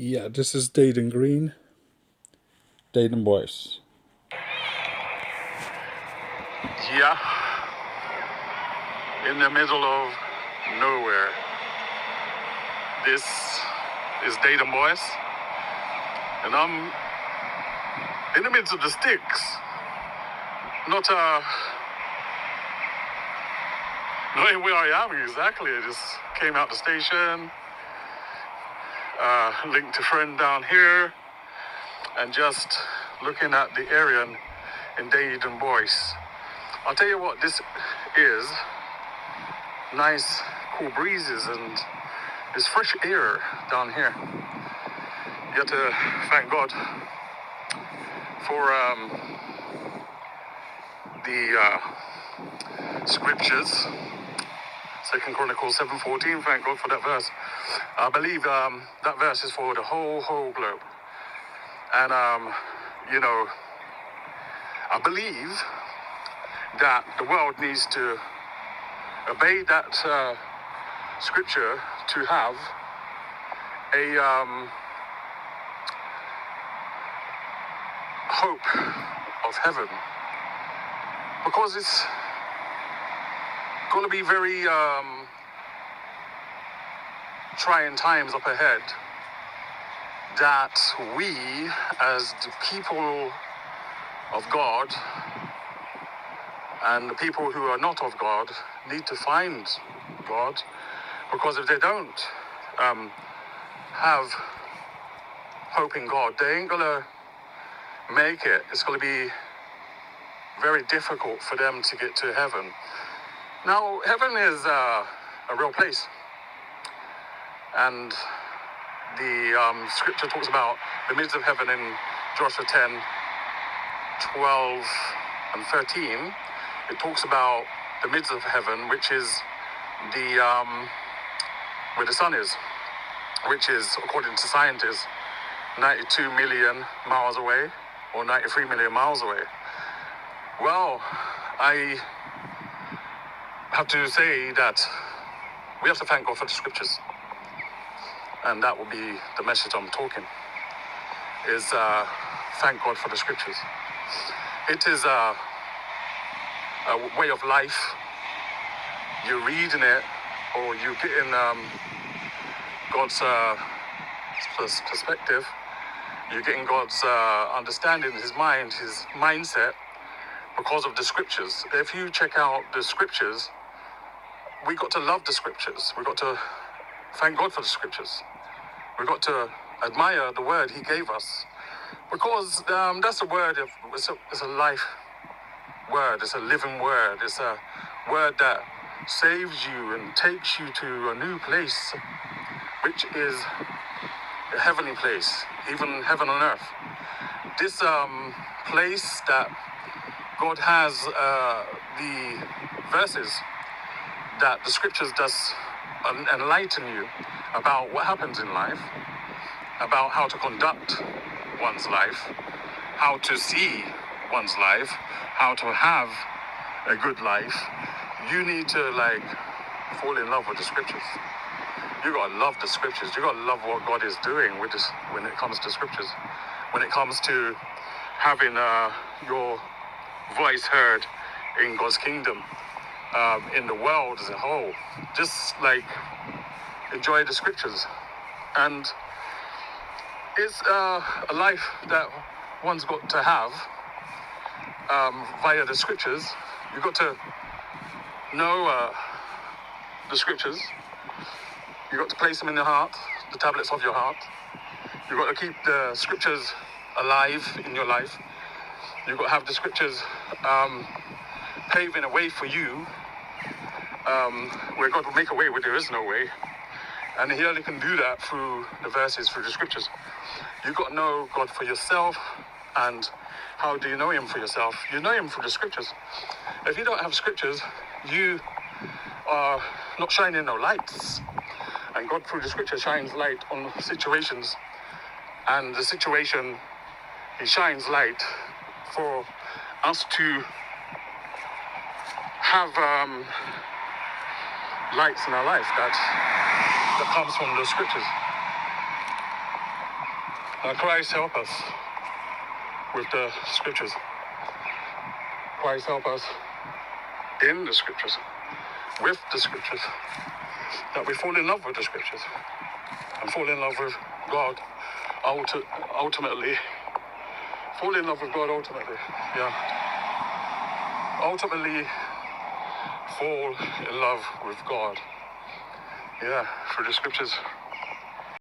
Yeah, this is Dayton Green, Dayton Boys. Yeah, in the middle of nowhere. This is Dayton Boys, and I'm in the midst of the sticks. Not knowing where I am exactly. I just came out the station, linked a friend down here, and just looking at the area in Dayton Boys. I'll tell you what this is. Nice cool breezes and this fresh air down here. You have to thank God for the scriptures. 2 Chronicles 7:14. Thank God for that verse. I believe that verse is for the whole globe. And I believe that the world needs to obey that scripture to have a hope of heaven, because it's going to be very trying times up ahead, that we as the people of God and the people who are not of God need to find God, because if they don't have hope in God, they ain't gonna make it. It's gonna be very difficult for them to get to heaven. Now, heaven is a real place, and the scripture talks about the midst of heaven in Joshua 10:12 and 13. It talks about the midst of heaven, which is the where the sun is, which is, according to scientists, 92 million miles away, or 93 million miles away. Well, I have to say that we have to thank God for the scriptures, and that will be the message I'm talking, is thank God for the scriptures. It is a way of life. You're reading it, or you're getting God's perspective. You're getting God's understanding, his mind, his mindset, because of the scriptures. If you check out the scriptures, we got to love the scriptures. We got to thank God for the scriptures. We got to admire the word he gave us, because that's a word. It's a life word. It's a living word. It's a word that saves you and takes you to a new place, which is a heavenly place, even heaven on earth. This place that God has the verses that the scriptures does enlighten you about what happens in life, about how to conduct one's life, how to see one's life, how to have a good life. You need to fall in love with the scriptures. You gotta love the scriptures. You gotta love what God is doing with this when it comes to scriptures. When it comes to having your voice heard in God's kingdom, in the world as a whole. Just enjoy the scriptures. And it's a life that one's got to have via the scriptures. You've got to know the scriptures. You've got to place them in your heart, the tablets of your heart. You've got to keep the scriptures alive in your life. You've got to have the scriptures paving a way for you, where God will make a way where there is no way. And he only can do that through the verses, through the scriptures. You've got to know God for yourself. And how do you know him for yourself? You know him through the scriptures. If you don't have scriptures, you are not shining no lights. And God, through the scripture, shines light on situations. And the situation, he shines light for us to have lights in our life that comes from the scriptures. Christ help us with the scriptures. Christ help us in the scriptures, with the scriptures, that we fall in love with the scriptures and fall in love with God ultimately. Fall in love with God ultimately, yeah. Ultimately fall in love with God, yeah, through the scriptures.